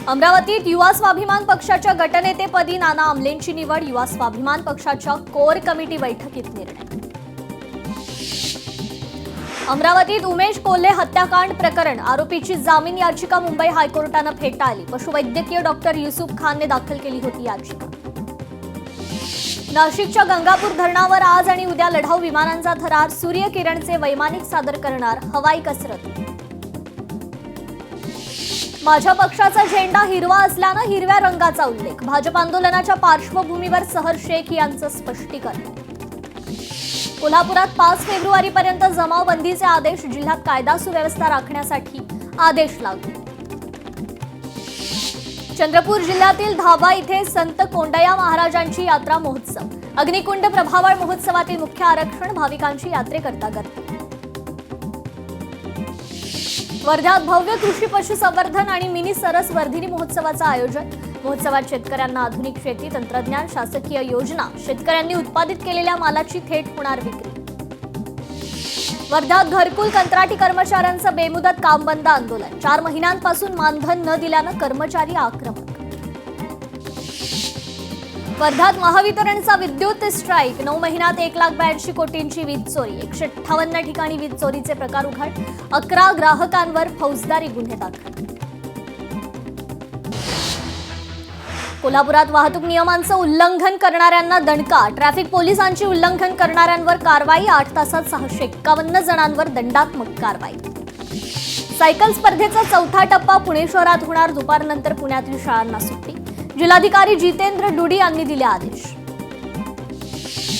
अमरावतीत युवा स्वाभिमान पक्षाच्या गटनेतेपदी नाना आमलेंची निवड. युवा स्वाभिमान पक्षाच्या कोर कमिटी बैठकीत निर्णय. अमरावतीत उमेश कोल्हे हत्याकांड प्रकरण आरोपीची जामीन याचिका मुंबई हायकोर्टानं फेटाळली. पशुवैद्यकीय डॉक्टर युसुफ खानने दाखल केली होती याचिका. नाशिकच्या गंगापूर धरणावर आज आणि उद्या लढाऊ विमानांचा थरार. सूर्यकिरणचे वैमानिक सादर करणार हवाई कसरत. माझ्या पक्षाचा झेंडा हिरवा असल्यानं हिरव्या रंगाचा उल्लेख. भाजप आंदोलनाच्या पार्श्वभूमीवर सहर शेख यांचं स्पष्टीकरण. कोल्हापुरात 5 फेब्रुवारीपर्यंत जमावबंदीचे आदेश. जिल्ह्यात कायदा सुव्यवस्था राखण्यासाठी आदेश लागू. चंद्रपूर जिल्ह्यातील धाबा इथे संत कोंडया महाराजांची यात्रा महोत्सव. अग्निकुंड प्रभावळ महोत्सवातील मुख्य आरक्षण. भाविकांची यात्रेकरता गर्दी. वर्ध्यात भव्य कृषी पशुसंवर्धन आणि मिनी सरस वर्धिनी महोत्सवाचं आयोजन. महोत्सवात शेतकऱ्यांना आधुनिक शेती तंत्रज्ञान, शासकीय योजना, शेतकऱ्यांनी उत्पादित केलेल्या मालाची थेट होणार विक्री. वर्ध्यात घरकुल कंत्राटी कर्मचाऱ्यांचं बेमुदत काम बंद आंदोलन. 4 महिन्यांपासून मानधन न दिल्यानं कर्मचारी आक्रमक. वर्ध्यात महावितरणचा विद्युत स्ट्राईक. 9 महिन्यात 1,82 कोटींची वीज चोरी. 158 ठिकाणी वीज चोरीचे प्रकार उघड. 11 ग्राहकांवर फौजदारी गुन्हे दाखल. कोल्हापुरात वाहतूक नियमांचं उल्लंघन करणाऱ्यांना दणका. ट्रॅफिक पोलिसांची उल्लंघन करणाऱ्यांवर कारवाई. 8 तासात 651 जणांवर दंडात्मक कारवाई. सायकल स्पर्धेचा 4था टप्पा पुणे शहरात होणार. दुपारनंतर पुण्यातील शाळांना सुट्टी. जिल्हाधिकारी जितेंद्र डुडी यांनी दिले आदेश.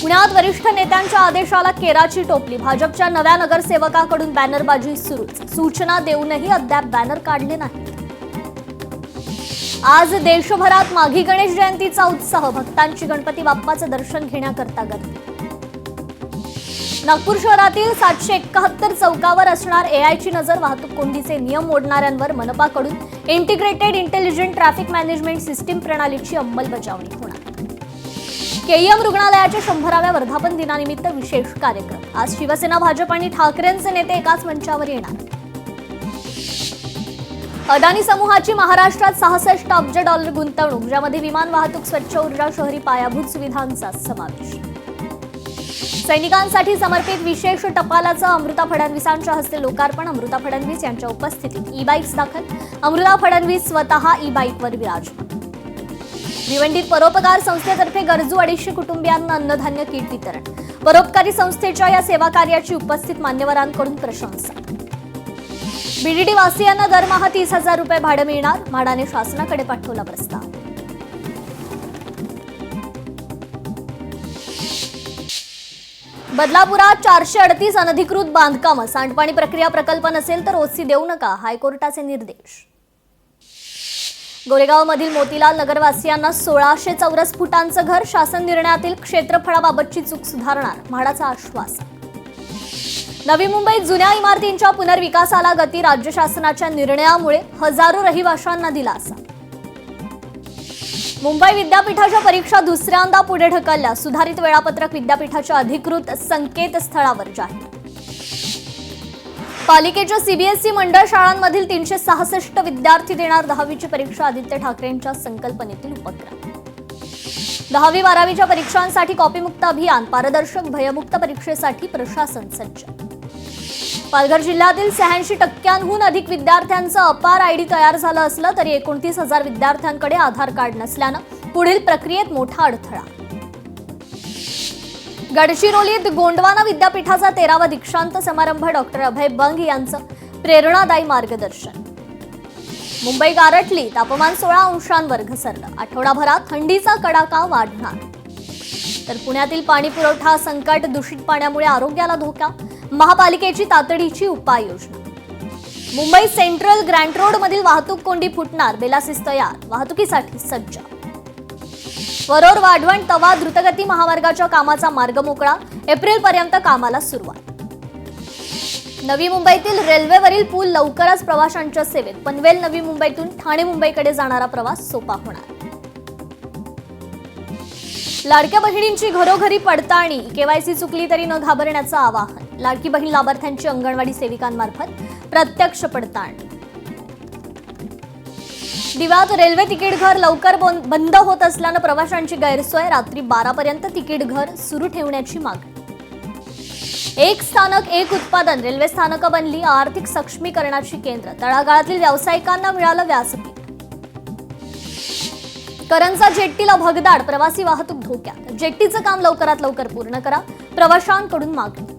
पुण्यात वरिष्ठ नेत्यांच्या आदेशाला केराची टोपली. भाजपच्या नव्या नगरसेवकाकडून बॅनरबाजी सुरूच. सूचना देऊनही अद्याप बॅनर काढले नाहीत. आज देशभरात माघी गणेश जयंतीचा उत्साह. भक्तांची गणपती बाप्पाचं दर्शन घेण्याकरता गर्दी. नागपूर शहरातील 771 चौकावर असणार एआयची नजर. वाहतूक कोंडीचे नियम मोडणाऱ्यांवर मनपाकडून integrated intelligent traffic management system प्रणालीची अंमलबजावणी होणार. केईएम रुग्णालयाच्या 100व्या वर्धापन दिनानिमित्त विशेष कार्यक्रम. आज शिवसेना, भाजप आणि ठाकरेंचे नेते एकाच मंचावर येणार. अदानी समूहाची महाराष्ट्रात 66 अब्ज डॉलर गुंतवणूक, ज्यामध्ये विमान वाहतूक, स्वच्छ ऊर्जा, शहरी पायाभूत सुविधांचा समावेश. सैनिकांसाठी समर्पित विशेष टपालाचं अमृता फडणवीसांच्या हस्ते लोकार्पण. अमृता फडणवीस यांच्या उपस्थितीत ई-बाईक्स दाखल. अमृता फडणवीस स्वतः ई-बाईकवर विराजमान. भिवंडीत परोपकार संस्थेतर्फे गरजू 250 कुटुंबियांना अन्नधान्य किट वितरण. परोपकारी संस्थेच्या या सेवा कार्याची उपस्थित मान्यवरांकडून प्रशंसा. बीडीडी वासियांना दरमहा 30,000 रुपये भाडं मिळणार. म्हाडाने शासनाकडे पाठवला प्रस्ताव. बदलापुरात 438 अनधिकृत बांधकामं. सांडपाणी प्रक्रिया प्रकल्प नसेल तर ओसी देऊ नका. हायकोर्टाचे निर्देश. गोरेगावमधील मोतीलाल नगरवासियांना 1600 चौरस फुटांचं घर. शासन निर्णयातील क्षेत्रफळाबाबतची चूक सुधारणार. म्हाडाचं आश्वासन. नवी मुंबईत जुन्या इमारतींच्या पुनर्विकासाला गती. राज्य शासनाच्या निर्णयामुळे हजारो रहिवाशांना दिलासा. मुंबई विद्यापीठाच्या परीक्षा दुसऱ्यांदा पुढे ढकलल्या. सुधारित वेळापत्रक विद्यापीठाच्या अधिकृत संकेतस्थळावर जाहीर. पालिकेच्या सीबीएसई मंडळ शाळांमधील 366 विद्यार्थी देणार 10वीची परीक्षा. आदित्य ठाकरेंच्या संकल्पनेतील उपक्रम. 10वी 12वीच्या परीक्षांसाठी कॉपीमुक्त अभियान. पारदर्शक भयमुक्त परीक्षेसाठी प्रशासन सज्ज. पालघर जिल्ह्यातील 86% अधिक विद्यार्थ्यांचं अपार आयडी तयार झालं असलं तरी 29,000 विद्यार्थ्यांकडे आधार कार्ड नसल्यानं पुढील प्रक्रियेत मोठा अडथळा. गडचिरोलीत गोंडवाना विद्यापीठाचा 13वा दीक्षांत समारंभ. डॉक्टर अभय बंग यांचं प्रेरणादायी मार्गदर्शन. मुंबई गारठली. तापमान 16 अंशांवर घसरलं. आठवडाभरात थंडीचा कडाका वाढणार. तर पुण्यातील पाणी पुरवठा संकट. दूषित पाण्यामुळे आरोग्याला धोका. महापालिकेची तातडीची उपाययोजना. मुंबई सेंट्रल ग्रँट रोड मधील वाहतूक कोंडी फुटणार. बेलासिस तयार. वाहतुकीसाठी सज्ज. वरोर वाढवण तवा द्रुतगती महामार्गाच्या कामाचा मार्ग मोकळा. एप्रिलपर्यंत कामाला सुरुवात. नवी मुंबईतील रेल्वेवरील पूल लवकरच प्रवाशांच्या सेवेत. पनवेल नवी मुंबईतून ठाणे मुंबईकडे जाणारा प्रवास सोपा होणार. लाडक्या बहिणींची घरोघरी पडताळणी. केवायसी चुकली तरी न घाबरण्याचं आवाहन. लाडकी बहीण लाभार्थ्यांची अंगणवाडी सेविकांमार्फत प्रत्यक्ष पडताळणी. दिव्यात रेल्वे तिकीट घर लवकर बंद होत असल्यानं प्रवाशांची गैरसोय, रात्री 12 पर्यंत तिकीट घर सुरू ठेवण्याची मागणी. एक स्थानक एक उत्पादन, रेल्वे स्थानकं बनली आर्थिक सक्षमीकरणाची केंद्र, तळागाळातील व्यावसायिकांना मिळालं व्यासपीठ. करंजा जेट्टीला भगदाड, प्रवासी वाहतूक धोक्यात, जेट्टीचं काम लवकरात लवकर पूर्ण करा, प्रवाशांकडून मागणी.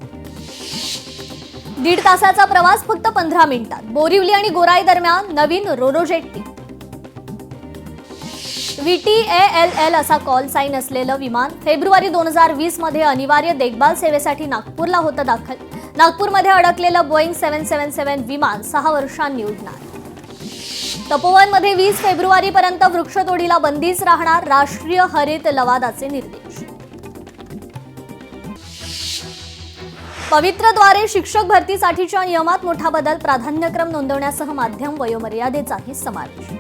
1.5 तासाचा प्रवास फक्त 15 मिनिटात, बोरिवली आणि गोराई दरम्यान नवीन रोरो जेट्टी. VTALL असा कॉल साईन असलेलं विमान फेब्रुवारी 2020 मध्ये अनिवार्य देखभाल सेवेसाठी नागपूरला होतं दाखल. नागपूरमध्ये अडकलेलं बोईंग 777 विमान 6 वर्षांनी उडणार. तपोवनमध्ये 20 फेब्रुवारीपर्यंत वृक्षतोडीला बंदीच राहणार, राष्ट्रीय हरित लवादाचे निर्देश. पवित्रद्वारे शिक्षक भरतीसाठीच्या नियमात मोठा बदल, प्राधान्यक्रम नोंदवण्यासह माध्यम वयोमर्यादेचाही समावेश.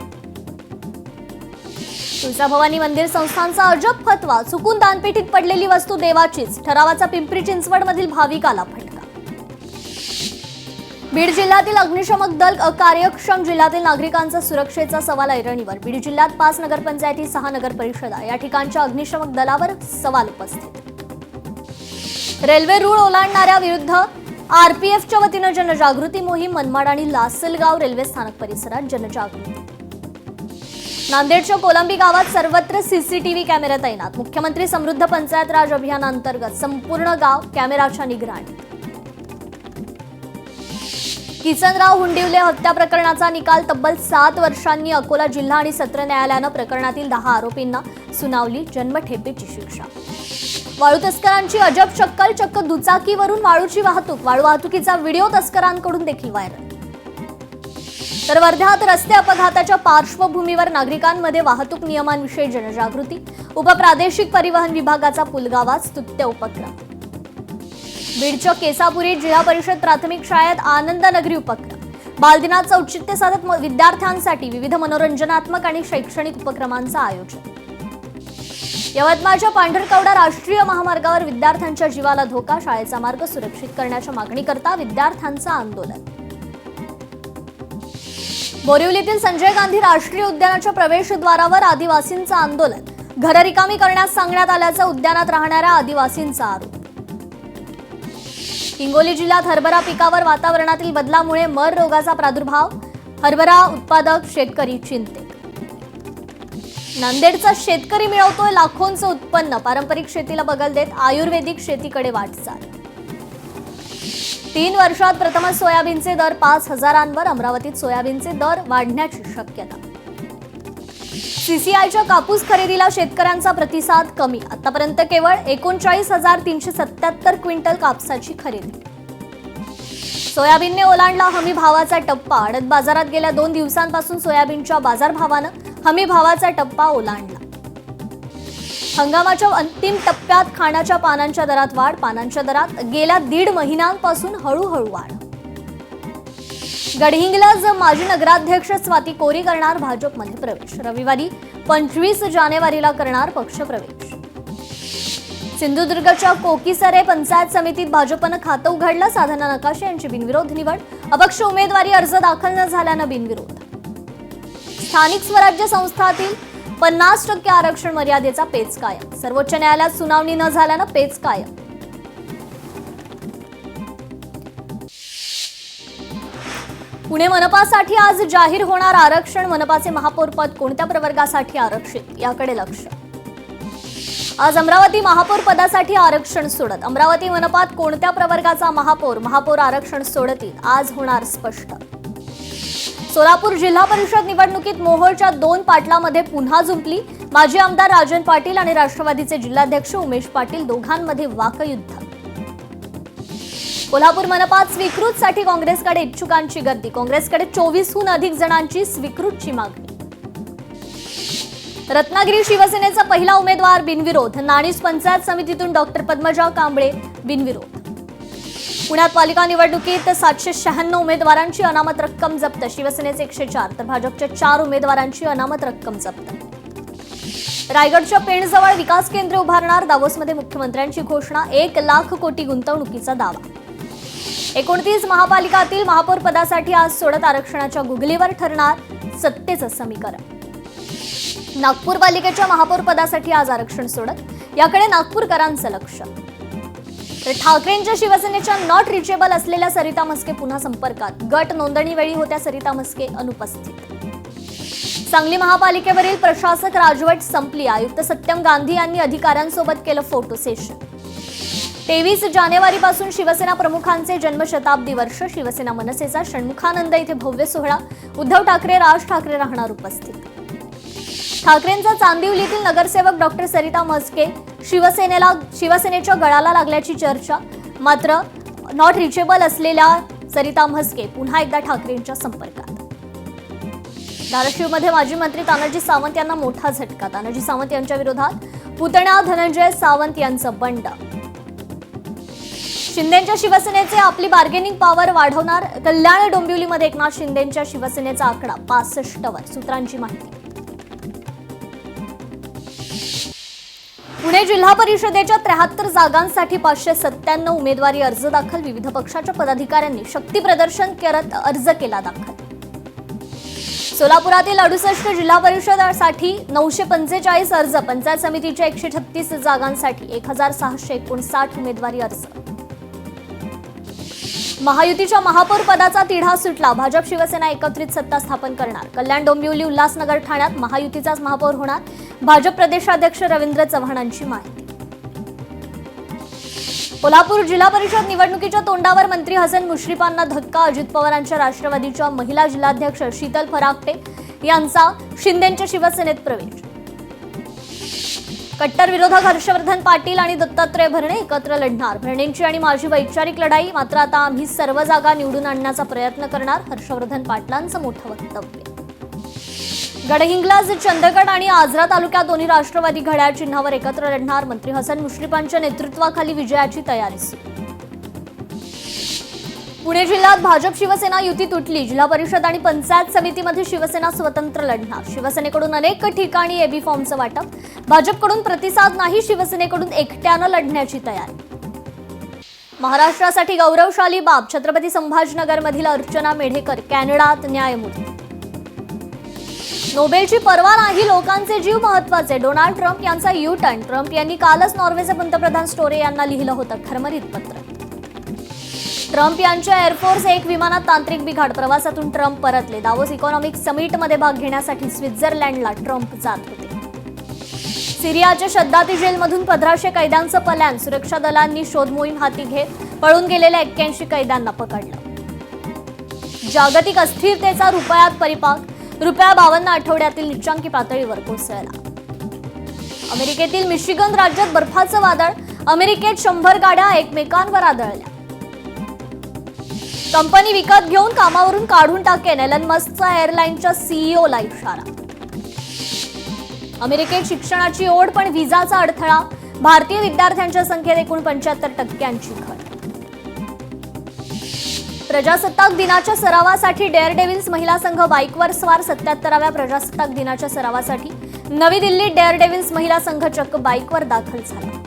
तुळजाभवानी मंदिर संस्थानचा अजब फतवा, चुकून दानपेटीत पडलेली वस्तू देवाचीच, ठरावाचा पिंपरी चिंचवडमधील भाविकाला फटका. बीड जिल्ह्यातील अग्निशमक दल अकार्यक्षम, जिल्ह्यातील नागरिकांचा सुरक्षेचा सवाल ऐरणीवर. बीड जिल्ह्यात 5 नगरपंचायती, 6 नगर परिषदा या ठिकाणच्या अग्निशमक दलावर सवाल उपस्थित. रेल्वे रूळ ओलांडणाऱ्या विरुद्ध RPFच्या वतीनं जनजागृती मोहीम, मनमाड आणि लासलगाव रेल्वे स्थानक परिसरात जनजागृती. नांदेडच्या कोलंबी गावात सर्वत्र CCTV कॅमेरा तैनात, मुख्यमंत्री समृद्ध पंचायत राज अभियानांतर्गत संपूर्ण गाव कॅमेराच्या निगराणीत. किसनराव हुंडिवले हत्या प्रकरणाचा निकाल, तब्बल 7 वर्षांनी अकोला जिल्हा आणि सत्र न्यायालयानं प्रकरणातील 10 आरोपींना सुनावली जन्मठेपेची शिक्षा. वाळू तस्करांची अजब शक्कल, चक्क दुचाकीवरून वाळूची वाहतूक, वाळू वाहतुकीचा व्हिडिओ तस्करांकडून देखील व्हायरल. तर वर्ध्यात रस्ते अपघाताच्या पार्श्वभूमीवर नागरिकांमध्ये वाहतूक नियमांविषयी जनजागृती, उपप्रादेशिक परिवहन विभागाचा पुलगावात स्तुत्य उपक्रम. बीडच्या केसापुरी जिल्हा परिषद प्राथमिक शाळेत आनंद नगरी उपक्रम, बालदिनाचं औचित्य साधत विद्यार्थ्यांसाठी विविध मनोरंजनात्मक आणि शैक्षणिक उपक्रमांचं आयोजन. यवतमाळच्या पांढरकवडा राष्ट्रीय महामार्गावर विद्यार्थ्यांच्या जीवाला धोका, शाळेचा मार्ग सुरक्षित करण्याच्या मागणीकरता विद्यार्थ्यांचं आंदोलन. बोरिवलीतील संजय गांधी राष्ट्रीय उद्यानाच्या प्रवेशद्वारावर आदिवासींचं आंदोलन, घरं रिकामी करण्यास सांगण्यात आल्याचा उद्यानात राहणाऱ्या आदिवासींचा आरोप. हिंगोली जिल्ह्यात हरभरा पिकावर वातावरणातील बदलामुळे मर रोगाचा प्रादुर्भाव, हरभरा उत्पादक शेतकरी चिंतेत. नांदेडचा शेतकरी मिळवतोय लाखोंचं उत्पन्न, पारंपरिक शेतीला बगल देत आयुर्वेदिक शेतीकडे वाटचाल. 3 वर्षात प्रथमच सोयाबीनचे दर 5,000वर, अमरावतीत सोयाबीनचे दर वाढण्याची शक्यता. CCIच्या कापूस खरेदीला शेतकऱ्यांचा प्रतिसाद कमी, आतापर्यंत केवळ 39,377 क्विंटल कापसाची खरेदी. सोयाबीनने ओलांडला हमी भावाचा टप्पा, आडत बाजारात गेल्या 2 दिवसांपासून सोयाबीनच्या बाजारभावानं हमी भावाचा टप्पा ओलांडला. हंगामाच्या अंतिम टप्प्यात खाण्याच्या पानांच्या दरात वाढ, पानांच्या दरात गेल्या 1.5 महिन्यांपासून हळूहळू वाढ. गडहिंग्लज माजी नगराध्यक्ष स्वाती कोरी करणार भाजपमध्ये प्रवेश, रविवारी 25 जानेवारीला करणार पक्षप्रवेश. सिंधुदुर्गच्या कोकीसरे पंचायत समितीत भाजपनं खातं उघडलं, साधना नकाशे यांची बिनविरोध निवड, अपक्ष उमेदवारी अर्ज दाखल न झाल्यानं बिनविरोध. स्थानिक स्वराज्य संस्थातील 50% आरक्षण मर्यादेचा पेच कायम, सर्वोच्च न्यायालयात सुनावणी न झाल्यानं पेच कायम. पुणे मनपासाठी आज जाहीर होणार आरक्षण, मनपाचे महापौर पद कोणत्या प्रवर्गासाठी आरक्षित याकडे लक्ष. आज अमरावती महापौर पदासाठी आरक्षण सोडत, अमरावती मनपात कोणत्या प्रवर्गाचा महापौर आरक्षण सोडतील आज होणार स्पष्ट. सोलापूर जिल्हा परिषद निवडणुकीत मोहोळच्या 2 पाटलामध्ये पुन्हा जुंपली, माजी आमदार राजन पाटील आणि राष्ट्रवादीचे जिल्हाध्यक्ष उमेश पाटील दोघांमध्ये वाकयुद्ध. कोल्हापूर मनपात स्वीकृतसाठी काँग्रेसकडे इच्छुकांची गर्दी, काँग्रेसकडे 24हून अधिक जणांची स्वीकृतची मागणी. रत्नागिरी शिवसेनेचा पहिला उमेदवार बिनविरोध, नाणीस पंचायत समितीतून डॉक्टर पद्मजा कांबळे बिनविरोध. पुण्यात पालिका निवडणुकीत 796 उमेदवारांची अनामत रक्कम जप्त, शिवसेनेचे 104 तर भाजपच्या 4 उमेदवारांची अनामत रक्कम जप्त. रायगडच्या पेणजवळ विकास केंद्र उभारणार, दावोसमध्ये मुख्यमंत्र्यांची घोषणा, 1 लाख कोटी गुंतवणुकीचा दावा. 29 महापालिकातील महापौर पदासाठी आज सोडत आरक्षणाच्या गुगलीवर ठरणार सत्तेचं समीकरण. नागपूर पालिकेच्या महापौर पदासाठी आज आरक्षण सोडत याकडे नागपूरकरांचं लक्ष. तर ठाकरेंच्या शिवसेनेच्या नॉट रिचेबल असलेल्या सरिता म्हस्के पुन्हा संपर्कात. गट नोंदणीवेळी होत्या सरिता म्हस्के अनुपस्थित. सांगली महापालिकेवरील प्रशासक राजवट संपली. आयुक्त सत्यम गांधी यांनी अधिकाऱ्यांसोबत केलं फोटो सेशन. 23 जानेवारीपासून शिवसेना प्रमुखांचे जन्मशताब्दी वर्ष. शिवसेना मनसेचा षण्मुखानंद इथे भव्य सोहळा. उद्धव ठाकरे, राज ठाकरे राहणार उपस्थित. ठाकरेंचा चांदिवलीतील नगरसेवक डॉक्टर सरिता म्हस्के शिवसेनेच्या गळाला लागल्याची चर्चा. मात्र नॉट रिचेबल असलेल्या सरिता म्हस्के पुन्हा एकदा ठाकरेंच्या संपर्कात. धाराशिवमध्ये माजी मंत्री तानाजी सावंत यांना मोठा झटका. तानाजी सावंत यांच्या विरोधात पुतण्या धनंजय सावंत यांचं बंड. शिंदेच्या शिवसेनेचे आपली बार्गेनिंग पॉवर वाढवणार. कल्याण डोंबिवलीमध्ये एकनाथ शिंदेच्या शिवसेनेचा आकडा 65 वर. सूत्रांची माहिती. पुणे जिल्हा परिषदेच्या 73 जागांसाठी 597 उमेदवारी अर्ज दाखल. विविध पक्षाच्या पदाधिकाऱ्यांनी शक्ती प्रदर्शन करत अर्ज केला दाखल. सोलापुरातील 68 जिल्हा परिषदेसाठी 945 अर्ज. पंचायत समितीच्या 136 जागांसाठी 1659 उमेदवारी अर्ज. महायुतीच्या महापौर पदाचा तिढा सुटला. भाजप शिवसेना एकत्रित सत्ता स्थापन करणार. कल्याण डोंबिवली उल्हासनगर ठाण्यात महायुतीचाच महापौर होणार. भाजप प्रदेशाध्यक्ष रवींद्र चव्हाणांची माहिती. कोल्हापूर जिल्हा परिषद निवडणुकीच्या तोंडावर मंत्री हसन मुश्रीफांना धक्का. अजित पवारांच्या राष्ट्रवादीच्या महिला जिल्हाध्यक्ष शीतल फराकटे यांचा शिंदेच्या शिवसेनेत प्रवेश. कट्टर विरोधक हर्षवर्धन पाटील आणि दत्तात्रय भरणे एकत्र लढणार. भरणेंची आणि माझी वैचारिक लढाई. मात्र आता आम्ही सर्व जागा निवडून आणण्याचा प्रयत्न करणार. हर्षवर्धन पाटलांचं मोठं वक्तव्य. गडहिंग्लज, चंदगड आणि आजरा तालुक्यात दोन्ही राष्ट्रवादी घड्याळ चिन्हावर एकत्र लढणार. मंत्री हसन मुश्रीफांच्या नेतृत्वाखाली विजयाची तयारी सुरू. पुणे जिल्ह्यात भाजप शिवसेना युती तुटली. जिल्हा परिषद आणि पंचायत समितीमध्ये शिवसेना स्वतंत्र लढणार. शिवसेनेकडून अनेक ठिकाणी एबी फॉर्मचं वाटप. भाजपकडून प्रतिसाद नाही. शिवसेनेकडून एकट्यानं लढण्याची तयारी. महाराष्ट्रासाठी गौरवशाली बाब. छत्रपती संभाजीनगरमधील अर्चना मेढेकर कॅनडात न्यायमूर्ती. नोबेलची पर्वा नाही, लोकांचे जीव महत्वाचे. डोनाल्ड ट्रम्प यांचा यू टर्न. ट्रम्प यांनी कालच नॉर्वेचे पंतप्रधान स्टोरे यांना लिहिलं होतं खरमरीत पत्र. ट्रम्प यांच्या एअरफोर्स 1 विमानात तांत्रिक बिघाड. प्रवासातून ट्रम्प परतले. दावोस इकॉनॉमिक समिटमध्ये भाग घेण्यासाठी स्वित्झर्लंडला ट्रम्प जात होते. सिरियाच्या शद्दाती जेलमधून 1500 कैद्यांचं पलायन. सुरक्षा दलांनी शोध मोहीम हाती घेत पळून गेलेल्या 81 कैद्यांना पकडलं. जागतिक अस्थिरतेचा रुपयात परिपाक. रुपया 52 आठवड्यातील नीचांकी पातळीवर कोसळला. अमेरिकेतील मिशिगन राज्यात बर्फाचं वादळ. अमेरिकेत 100 गाड्या एकमेकांवर आदळल्या. कंपनी विकत घेऊन कामावरून काढून टाकेन. एलन मस्कचा एअरलाईनच्या सीईओला इशारा. अमेरिकेत शिक्षणाची ओढ पण व्हिसाचा अडथळा. भारतीय विद्यार्थ्यांच्या संख्येत एकूण 75% घट. प्रजासत्ताक दिनाच्या सरावासाठी डेअरडेव्हिल्स महिला संघ बाईकवर स्वार. 77व्या प्रजासत्ताक दिनाच्या सरावासाठी नवी दिल्लीत डेअरडेव्हिल्स महिला संघ चक्क बाईकवर दाखल झाला.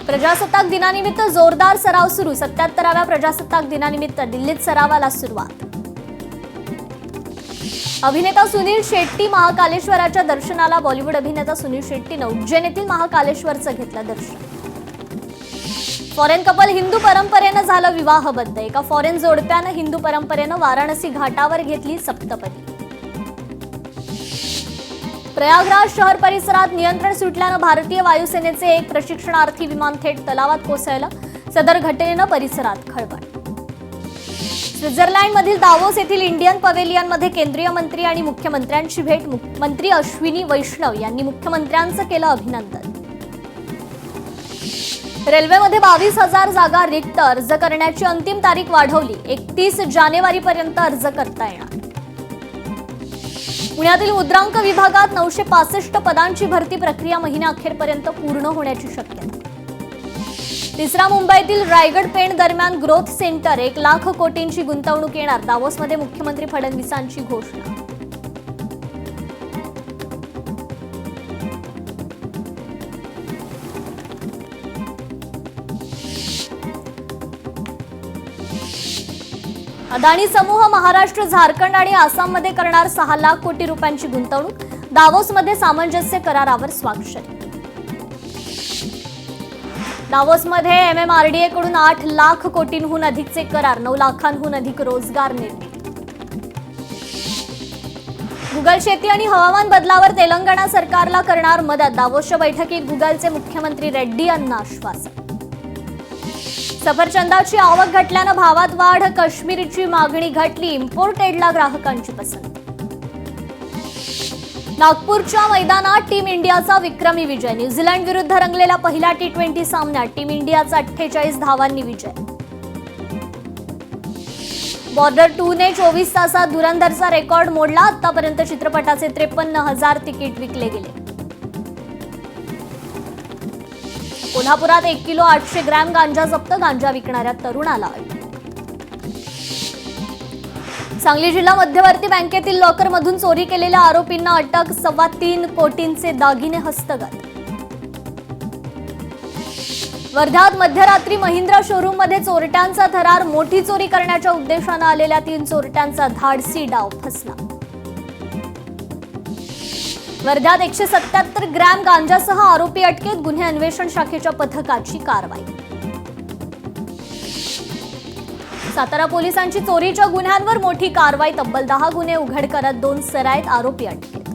प्रजासत्ताक दिनानिमित्त जोरदार सराव सुरू. 77व्या प्रजासत्ताक दिनानिमित्त दिल्लीत सरावाला सुरुवात. अभिनेता सुनील शेट्टी महाकालेश्वराच्या दर्शनाला. बॉलिवूड अभिनेता सुनील शेट्टीनं उज्जैन येथील महाकालेश्वरचं घेतलं दर्शन. फॉरेन कपल हिंदू परंपरेनं झालं विवाहबद्ध. एका फॉरेन जोडप्यानं हिंदू परंपरेनं वाराणसी घाटावर घेतली सप्तपदी. प्रयागराज शहर परिसरात नियंत्रण सुटल्यानं भारतीय वायुसेनेचे एक प्रशिक्षणार्थी विमान थेट तलावात कोसळलं. सदर घटनेनं परिसरात खळबळ. स्वित्झर्लंडमधील दावोस येथील इंडियन पवेलियनमध्ये केंद्रीय मंत्री आणि मुख्यमंत्र्यांची भेट. मंत्री अश्विनी वैष्णव यांनी मुख्यमंत्र्यांचं केलं अभिनंदन. रेल्वेमध्ये 22,000 जागा रिक्त. अर्ज करण्याची अंतिम तारीख वाढवली. 31 जानेवारीपर्यंत अर्ज करता येणार. पुण्यातील मुद्रांक विभागात 965 पदांची भरती प्रक्रिया महिन्याअखेरपर्यंत पूर्ण होण्याची शक्यता. तिसरा मुंबईतील रायगड पेण दरम्यान ग्रोथ सेंटर. 1 लाख कोटींची गुंतवणूक येणार. दावोसमध्ये मुख्यमंत्री फडणवीसांची घोषणा. अदानी समूह महाराष्ट्र, झारखंड आणि आसाममध्ये करणार 6 लाख कोटी रुपयांची गुंतवणूक. दावोसमध्ये सामंजस्य करारावर स्वाक्षरी. दावोसमध्ये MMRDA कडून 8 लाख कोटींहून अधिकचे करार, 9 लाखांहून अधिक रोजगार निर्मिती. गुगल शेती आणि हवामान बदलावर तेलंगणा सरकारला करणार मदत. दावोसच्या बैठकीत गुगलचे मुख्यमंत्री रेड्डी यांना आश्वासन. सफरचंदाची आवक घटल्यानं भावात वाढ, काश्मीरची मागणी घटली, इम्पोर्टेडला ग्राहकांची पसंती. नागपूरच्या मैदानात टीम इंडियाचा विक्रमी विजय. न्यूझीलंड विरुद्ध रंगलेल्या पहिल्या T20 सामन्यात टीम इंडियाचा 48 धावांनी विजय. बॉर्डर 2 ने 24 तासात धुरंधरचा रेकॉर्ड मोडला. आतापर्यंत चित्रपटाचे 53,000 तिकीट विकले गेले. कोल्हापुरात 1 किलो 800 ग्रॅम गांजा जप्त. गांजा विकणाऱ्या तरुणाला अटक. सांगली जिल्हा मध्यवर्ती बँकेतील लॉकरमधून चोरी केलेल्या आरोपींना अटक. 3.25 कोटींचे दागिने हस्तगत. वर्ध्यात मध्यरात्री महिंद्रा शोरूम मध्ये चोरट्यांचा थरार. मोठी चोरी करण्याच्या उद्देशाने आलेल्या 3 चोरट्यांचा धाडसी डाव फसला. वर्ध्यात 177 ग्रॅम गांजासह आरोपी अटकेत. गुन्हे अन्वेषण शाखेच्या पथकाची कारवाई. सातारा पोलिसांची चोरीच्या गुन्ह्यांवर मोठी कारवाई. तब्बल 10 गुन्हे उघड करत 2 सराईत आरोपी अटकेत.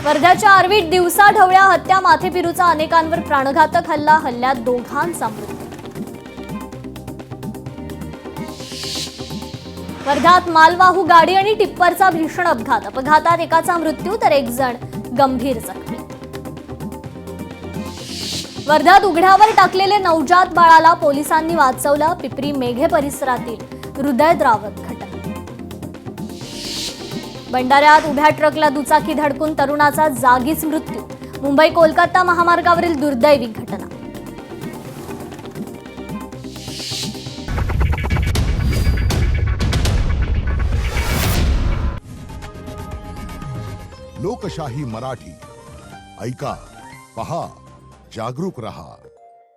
वर्ध्याच्या आर्वीत दिवसा ढवळ्या हत्या, माथेपिरूचा अनेकांवर प्राणघातक हल्ला. हल्ल्यात 2घांचा मृत्यू. वर्ध्यात मालवाहू गाडी आणि टिप्परचा भीषण अपघात. अपघातात एकाचा मृत्यू तर 1 जण गंभीर जखमी. वर्ध्यात उघड्यावर टाकलेले नवजात बाळाला पोलिसांनी वाचवलं. पिपरी मेघे परिसरातील हृदयद्रावक घटना. भंडाऱ्यात उभ्या ट्रकला दुचाकी धडकून तरुणाचा जागीच मृत्यू. मुंबई कोलकाता महामार्गावरील दुर्दैवी घटना. लोकशाही मराठी ऐका, पहा, जागरूक रहा.